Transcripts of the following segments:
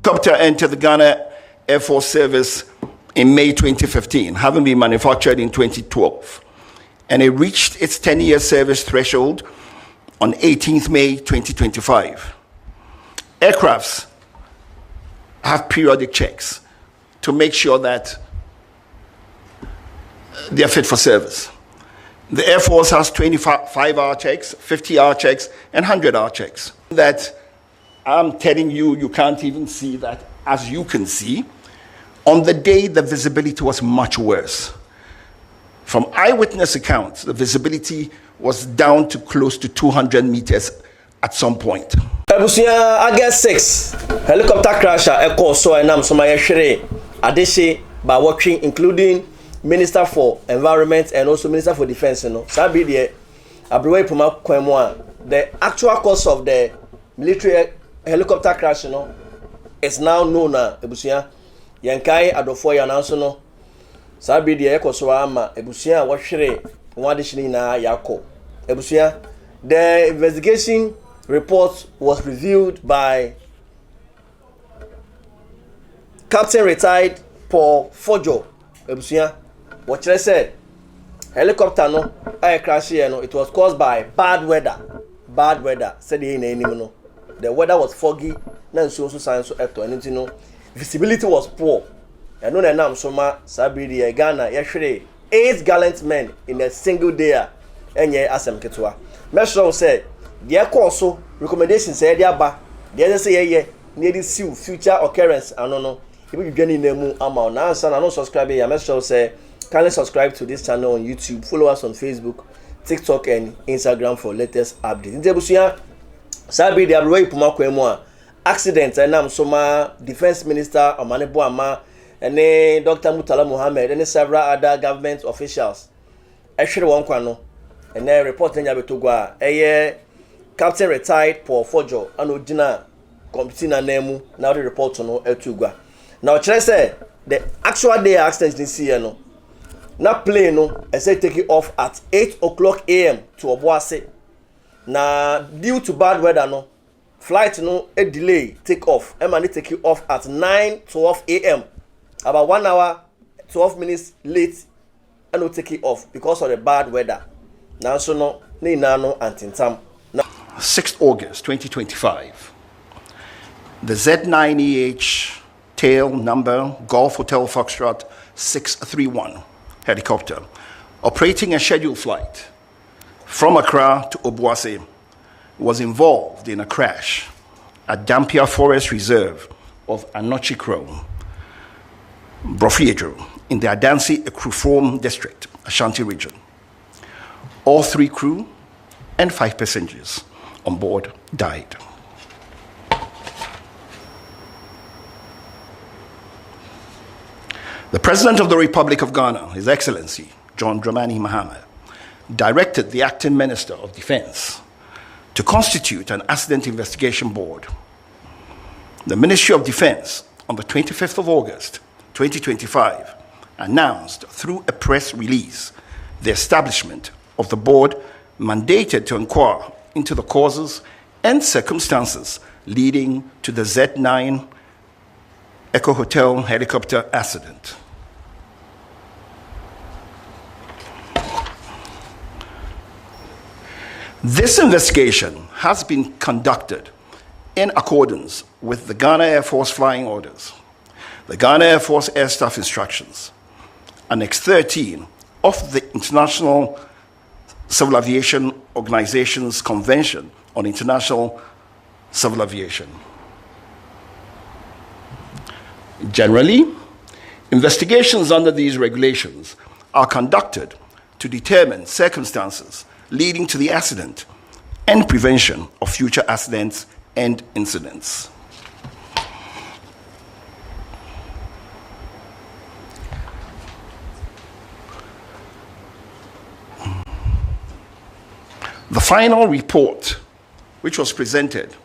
Helicopter entered the Ghana Air Force service in May 2015, having been manufactured in 2012. And it reached its 10-year service threshold on 18th May 2025. Aircrafts have periodic checks to make sure that they are fit for service. The Air Force has 25-hour checks, 50-hour checks, and 100-hour checks. That I'm telling you, you can't even see that. As you can see, on the day, the visibility was much worse. From eyewitness accounts, the visibility was down to close to 200 meters at some point. August 6, helicopter crasher echo so enam so my shere adeshe by working including Minister for Environment and also Minister for Defense, you know. Sabi the abroad puma kwemo the actual cause of the military helicopter crash, you know, is now known na ebusia yankai adofo ya nanso no. Sabi the echo so ama ebusia wo hwere wadeshini na yako. Ebusia the investigation report was reviewed by Captain retired Fordjour. Ebusia what I said, helicopter no air crash here no, it was caused by bad weather. Bad weather. Said no. The weather was foggy, na so science so eto anything no. Visibility was poor. And no na so ma sabi the Ghana yehwere 8 gallant men in a single day enye asem ketwa. Mesho say the course recommendations say dia ba. The say ye near see future occurrence no. If you join in name ama na answer na no subscribe here. Mesho say kindly subscribe to this channel on YouTube, follow us on Facebook, TikTok and Instagram for latest updates. Ntebusia sabi the abroad puma kwemo accident enam soma defense minister Omanebo Ama and Dr. Mutala Mohammed and several other government officials. Actually one kwano and then report nya betogwa Captain retired Fordjour and Odina competing na name now the report no etugwa. Now try say the actual day accident this year no. Na plane no, I say take it off at 8 o'clock a.m. to Obuasi. Na due to bad weather no, flight no a delay take off. Emani take it off at 9:12 a.m. About 1 hour, 12 minutes late, and no take it off because of the bad weather. Now so no, ni nano antintam. 6th August 2025. The Z9EH tail number Golf Hotel Foxtrot 631. Helicopter operating a scheduled flight from Accra to Obuasi was involved in a crash at Dampier Forest Reserve of Anochi Crow, Fordjour, in the Adansi Ekruform district, Ashanti region. All 3 crew and 5 passengers on board died. The President of the Republic of Ghana, His Excellency John Dramani Mahama, directed the Acting Minister of Defense to constitute an accident investigation board. The Ministry of Defense, on the 25th of August 2025, announced through a press release the establishment of the board mandated to inquire into the causes and circumstances leading to the Z9 Echo Hotel helicopter accident. This investigation has been conducted in accordance with the Ghana Air Force flying orders, the Ghana Air Force Air Staff instructions, Annex 13 of the International Civil Aviation Organization's Convention on International Civil Aviation. Generally, investigations under these regulations are conducted to determine circumstances leading to the accident and prevention of future accidents and incidents. The final report, which was presented,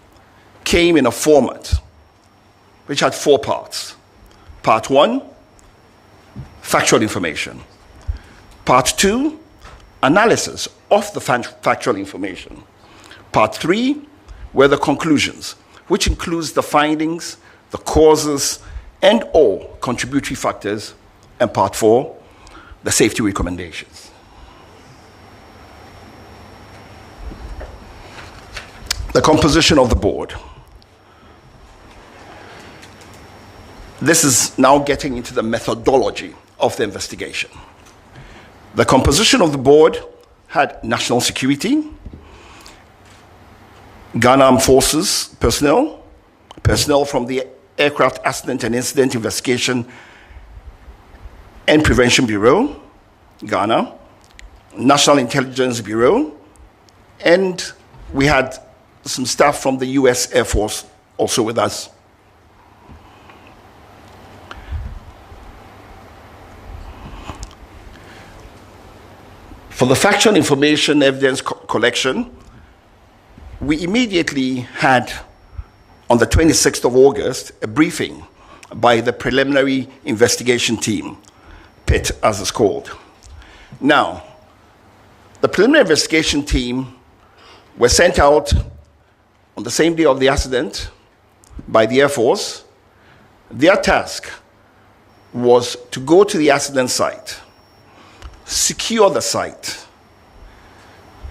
came in a format which had 4 parts. Part 1, factual information. Part 2, analysis of the factual information. Part 3 were the conclusions, which includes the findings, the causes and or contributory factors, and part 4, the safety recommendations. The composition of the board. This is now getting into the methodology of the investigation. The composition of the board had national security, Ghana Armed Forces personnel, personnel from the Aircraft Accident and Incident Investigation and Prevention Bureau, Ghana, National Intelligence Bureau, and we had some staff from the US Air Force also with us. For the factual information evidence collection, we immediately had, on the 26th of August, a briefing by the preliminary investigation team, PIT as it's called. Now, the preliminary investigation team were sent out on the same day of the accident by the Air Force. Their task was to go to the accident site, secure the site,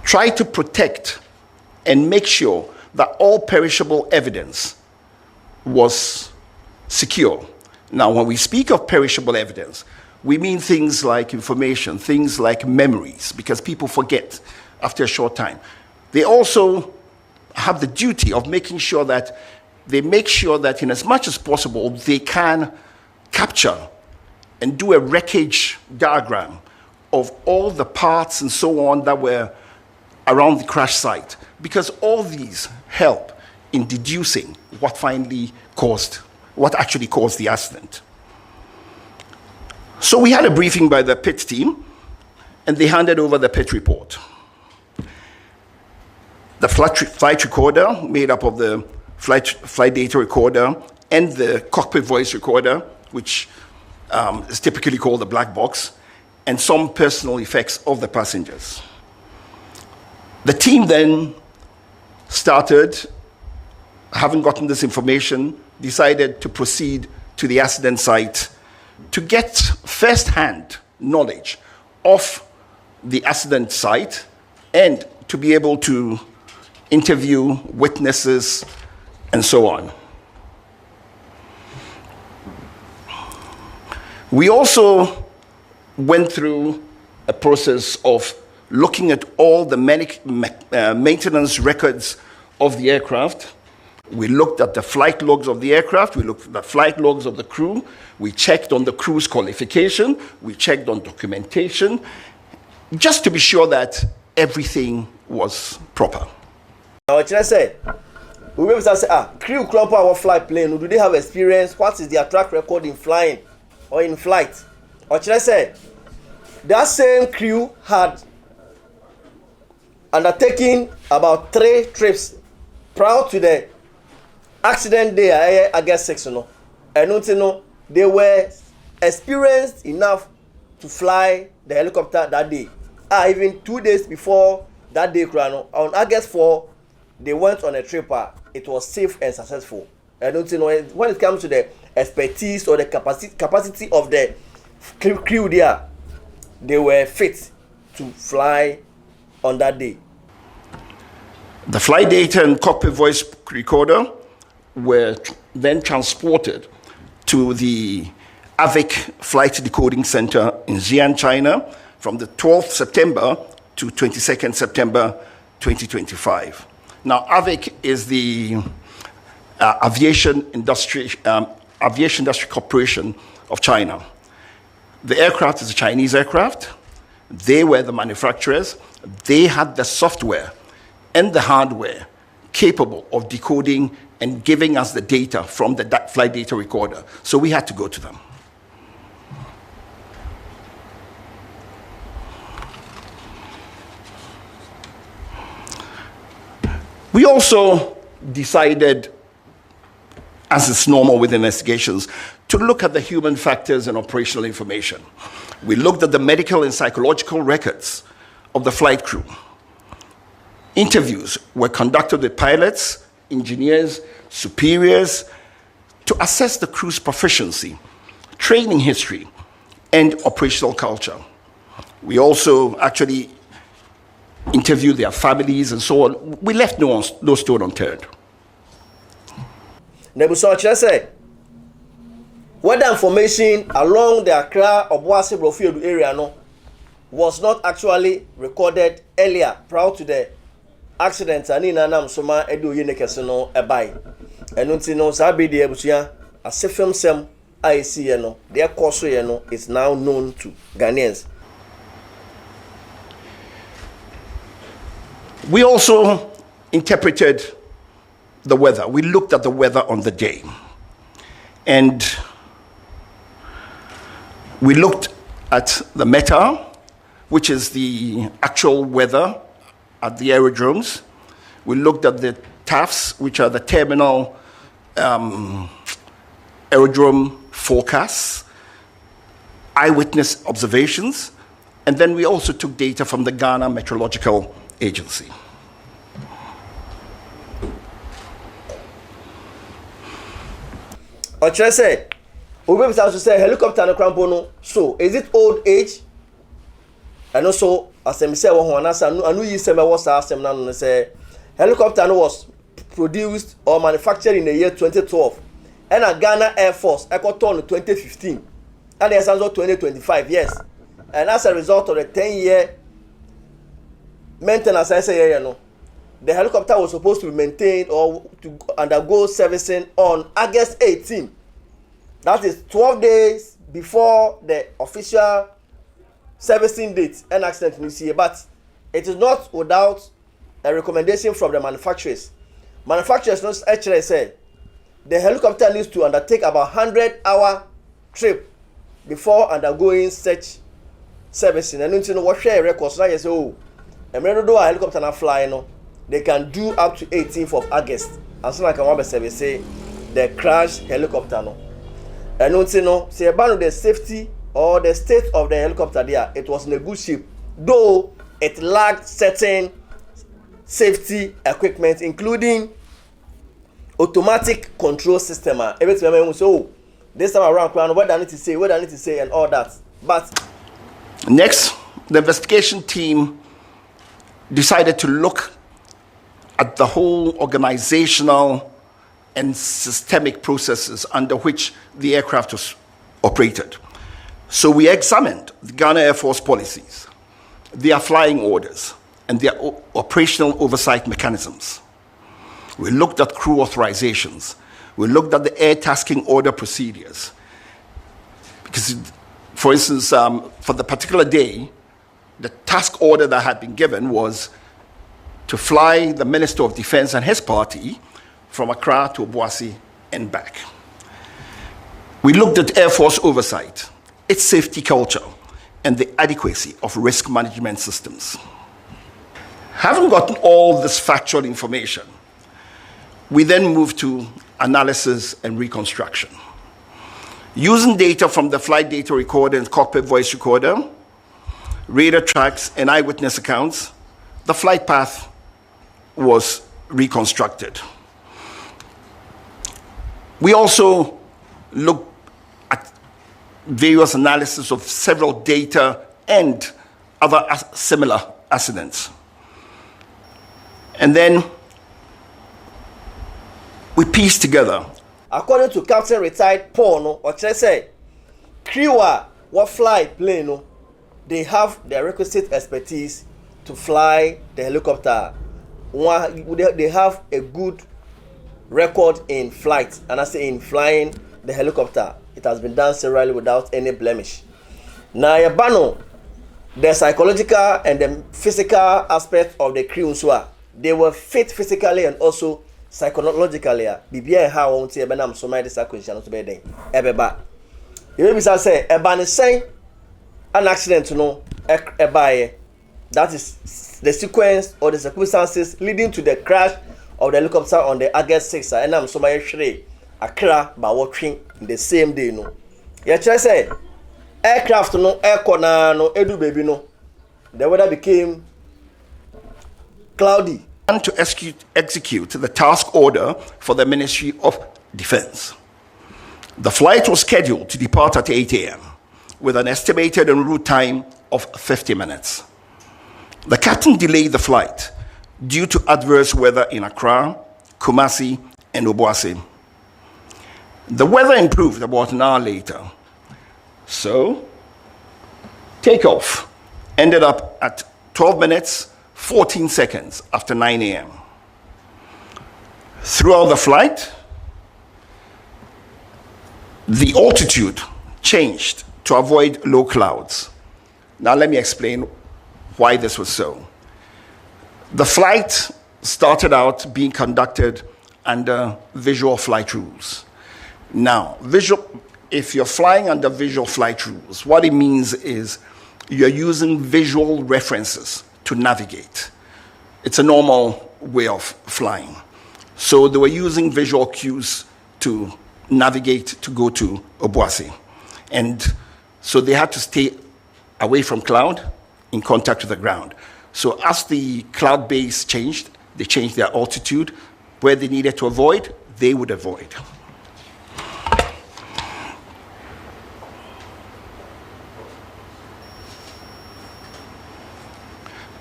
try to protect and make sure that all perishable evidence was secure. Now, when we speak of perishable evidence, we mean things like information, things like memories, because people forget after a short time. They also have the duty of making sure that in as much as possible, they can capture and do a wreckage diagram of all the parts and so on that were around the crash site, because all these help in deducing what actually caused the accident. So we had a briefing by the PIT team, and they handed over the PIT report. The flight recorder, made up of the flight data recorder and the cockpit voice recorder, which is typically called the black box, and some personal effects of the passengers. The team then started, having gotten this information, decided to proceed to the accident site to get first-hand knowledge of the accident site and to be able to interview witnesses and so on. We also went through a process of looking at all the maintenance records of the aircraft. We looked at the flight logs of the aircraft, we looked at the flight logs of the crew, we checked on the crew's qualification, we checked on documentation, just to be sure that everything was proper. Now, what I say, we will say, crew crop our flight plane, do they have experience? What is their track record in flying or in flight? What should I say? That same crew had undertaken about 3 trips prior to the accident day, I guess 6, and they were experienced enough to fly the helicopter that day. Even 2 days before that day, on August 4, they went on a trip. It was safe and successful. And when it comes to the expertise or the capacity of the crew there, they were fit to fly on that day. The flight data and cockpit voice recorder were then transported to the AVIC Flight Decoding Center in Xi'an, China, from the 12th September to 22nd September 2025. Now, AVIC is the Aviation Industry Corporation of China. The aircraft is a Chinese aircraft. They were the manufacturers. They had the software and the hardware capable of decoding and giving us the data from the flight data recorder. So we had to go to them. We also decided, as is normal with investigations, to look at the human factors and operational information. We looked at the medical and psychological records of the flight crew. Interviews were conducted with pilots, engineers, superiors, to to assess the crew's proficiency, training history, and operational culture. We also actually interviewed their families and so on. We left no stone unturned. Nebuso say, weather information along the Accra Obuasi Brofield area was not actually recorded earlier prior to the accident. Ani nanam soma edu yene kese no ebai. Enu nti no sa be de abusua asefem sem IC ye no de ekoso ye no is now known to Ghanaians. We also interpreted the weather. We looked at the weather on the day. And we looked at the META, which is the actual weather at the aerodromes. We looked at the TAFs, which are the terminal aerodrome forecasts, eyewitness observations, and then we also took data from the Ghana Meteorological Agency. Oche say, we be to say helicopter no crampo no. So is it old age? And also, as I say, anu yi say me was asem na no say helicopter no was produced or manufactured in the year 2012, and a Ghana Air Force ecoton in 2015, and there's also 2025 yes, and as a result of the 10-year maintenance, I say the helicopter was supposed to be maintained or to undergo servicing on August 18. That is 12 days before the official servicing date and accident this year. But it is not without a recommendation from the manufacturers. Manufacturers not actually say the helicopter needs to undertake about 100-hour trip before undergoing such servicing. And you know what share records now you say, oh, and when do a helicopter not fly no, they can do up to 18th of August. And so like I want to say the crash helicopter no. And you know, say about the safety or the state of the helicopter there, it was in a good shape, though it lacked certain safety equipment, including automatic control system. Everything we say, oh, this time around, what I need to say, and all that. But next, the investigation team decided to look at the whole organizational and systemic processes under which the aircraft was operated. So we examined the Ghana Air Force policies, their flying orders, and their operational oversight mechanisms. We looked at crew authorizations. We looked at the air tasking order procedures. Because, for instance, for the particular day, the task order that had been given was to fly the Minister of Defense and his party from Accra to Obuasi and back. We looked at Air Force oversight, its safety culture, and the adequacy of risk management systems. Having gotten all this factual information, we then moved to analysis and reconstruction. Using data from the flight data recorder and cockpit voice recorder, radar tracks, and eyewitness accounts, the flight path was reconstructed. We also looked at various analysis of several data and other similar accidents. And then we pieced together. According to Captain retired Paul, no, or say, crew what fly plane, no, they have the requisite expertise to fly the helicopter. They have a good record in flight, and I say in flying the helicopter. It has been done severally without any blemish. Now, Yabano, the psychological and the physical aspect of the crew, so they were fit physically and also psychologically. Bibia how won't see Benam so many acquisitions to be there. Ebeba. You may say, Ebani say an accident to know ebaye. That is the sequence or the circumstances leading to the crash of the helicopter on the August 6th. And I'm so much Accra by watching the same day. No, yeah, say aircraft no aircona no edu baby no. The weather became cloudy. And to execute the task order for the Ministry of Defense. The flight was scheduled to depart at 8 a.m. with an estimated en route time of 50 minutes. The captain delayed the flight due to adverse weather in Accra, Kumasi, and Obuasi. The weather improved about an hour later, so takeoff ended up at 12 minutes, 14 seconds after 9 a.m. Throughout the flight, the altitude changed to avoid low clouds. Now let me explain why this was so. The flight started out being conducted under visual flight rules. Now, if you're flying under visual flight rules, what it means is you're using visual references to navigate. It's a normal way of flying. So they were using visual cues to navigate to go to Obuasi. And so they had to stay away from cloud, in contact with the ground. So as the cloud base changed, they changed their altitude. Where they needed to avoid, they would avoid.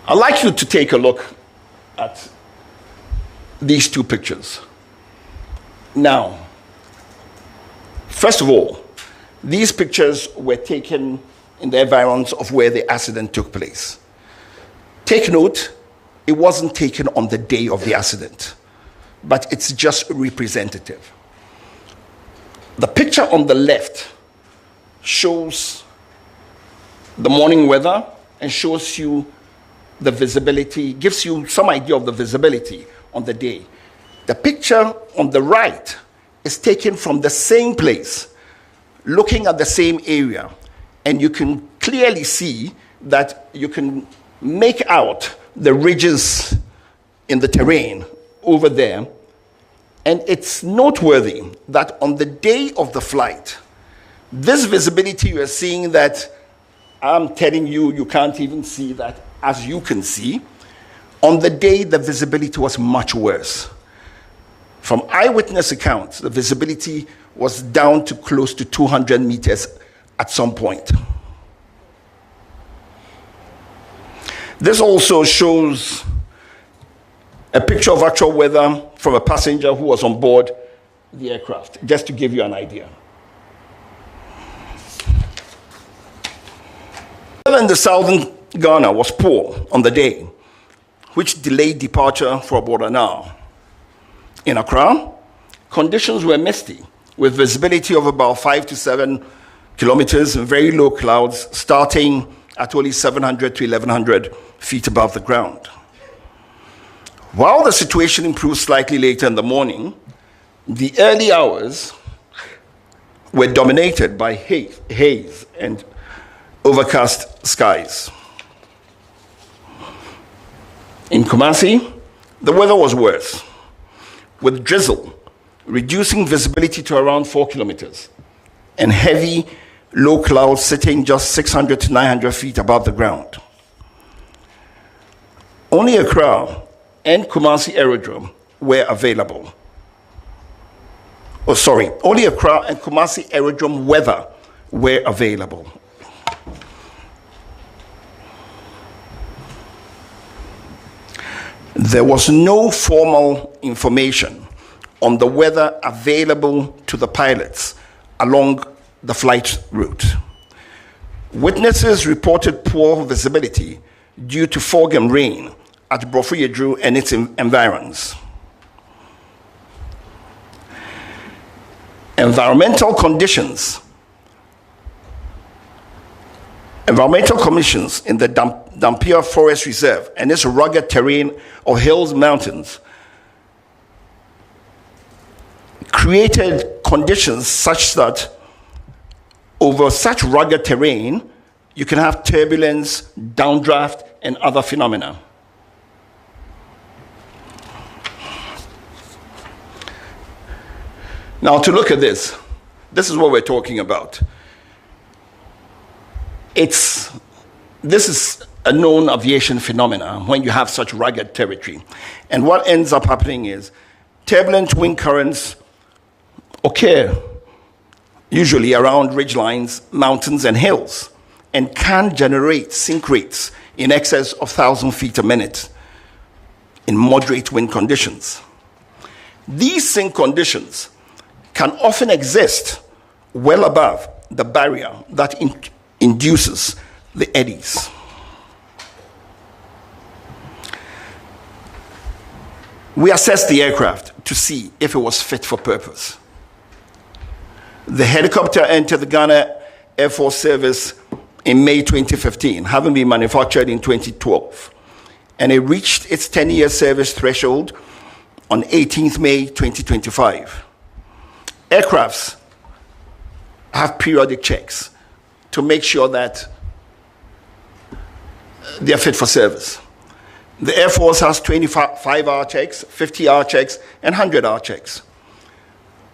I'd like you to take a look at these two pictures. Now, first of all, these pictures were taken in the environs of where the accident took place. Take note, it wasn't taken on the day of the accident, but it's just representative. The picture on the left shows the morning weather and shows you the visibility, gives you some idea of the visibility on the day. The picture on the right is taken from the same place, looking at the same area, and you can clearly see that you can make out the ridges in the terrain over there. And it's noteworthy that on the day of the flight, this visibility you are seeing that I'm telling you, you can't even see that as you can see. On the day, the visibility was much worse. From eyewitness accounts, the visibility was down to close to 200 meters at some point. This also shows a picture of actual weather from a passenger who was on board the aircraft, just to give you an idea. Weather in the southern Ghana was poor on the day, which delayed departure for about an hour. In Accra, conditions were misty, with visibility of about 5 to 7 kilometers and very low clouds starting at only 700 to 1100 feet above the ground. While the situation improved slightly later in the morning, the early hours were dominated by haze and overcast skies. In Kumasi, the weather was worse, with drizzle reducing visibility to around 4 kilometers and heavy low clouds sitting just 600 to 900 feet above the ground. Only Accra and Kumasi Aerodrome were available. Only Accra and Kumasi Aerodrome weather were available. There was no formal information on the weather available to the pilots along the flight route. Witnesses reported poor visibility due to fog and rain at Fordjour and its environs. Environmental commissions in the Dampier Forest Reserve and its rugged terrain of hills, mountains, created conditions such that over such rugged terrain, you can have turbulence, downdraft, and other phenomena. Now, to look at this is what we're talking about. This is a known aviation phenomena when you have such rugged territory. And what ends up happening is turbulent wind currents occur usually around ridgelines, mountains, and hills, and can generate sink rates in excess of 1,000 feet a minute in moderate wind conditions. These sink conditions can often exist well above the barrier that induces the eddies. We assessed the aircraft to see if it was fit for purpose. The helicopter entered the Ghana Air Force Service in May 2015, having been manufactured in 2012, and it reached its 10-year service threshold on 18th May 2025. Aircrafts have periodic checks to make sure that they are fit for service. The Air Force has 25-hour checks, 50-hour checks, and 100-hour checks.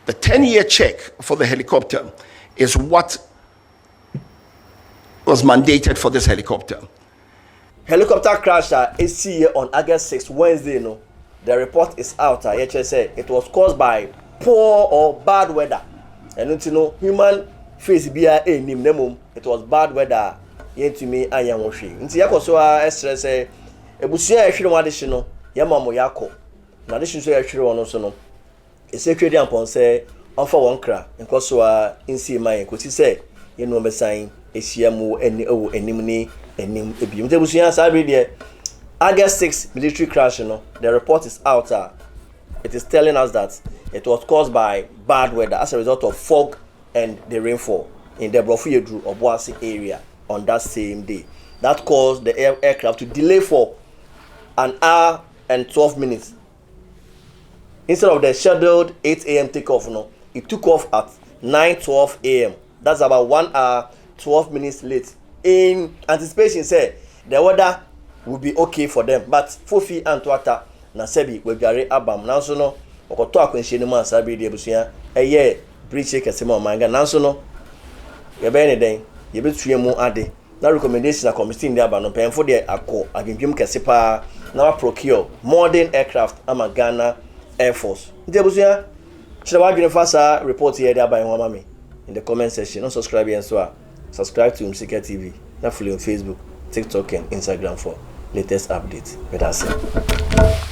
The 10-year check for the helicopter is what was mandated for this helicopter. Helicopter crash is here on August 6, Wednesday. No, the report is out. It was caused by poor or bad weather. And human face be a name. It was bad weather. Yet to me, I am washing. Nti yakoso stress ebusia ehwere wade no yamamo yako. Na de so ehwere wono so no. Ese twedi ampon se onfa won kra nkoso insi man kosi se ye no besan ehia mu eni ewo enim ni enim ebi. Nti ebusia sabe de August 6 military crash no. The report is out. It is telling us that it was caused by bad weather as a result of fog and the rainfall in the Fordjour or Boise area on that same day. That caused the aircraft to delay for an hour and 12 minutes. Instead of the scheduled 8 a.m. takeoff, it took off at 9:12 a.m. That's about 1 hour, 12 minutes late. In anticipation, say the weather will be okay for them, but Fofi and Tuata na sebi we gare abam nanso no okoto akwanhye ne mu asabe de abusua eye bridge kese ma omanga nanso no ye be ne den ye betue mu ade na recommendation na committee ndi aba no penfo de akọ agenpem kese pa na wa procure modern aircraft ama Ghana Air Force ndi abusua chira wa dwene fasa report here de aba en mami in the comment section. No subscribe and so subscribe to Msika TV na follow on Facebook, TikTok and Instagram for latest updates. With us.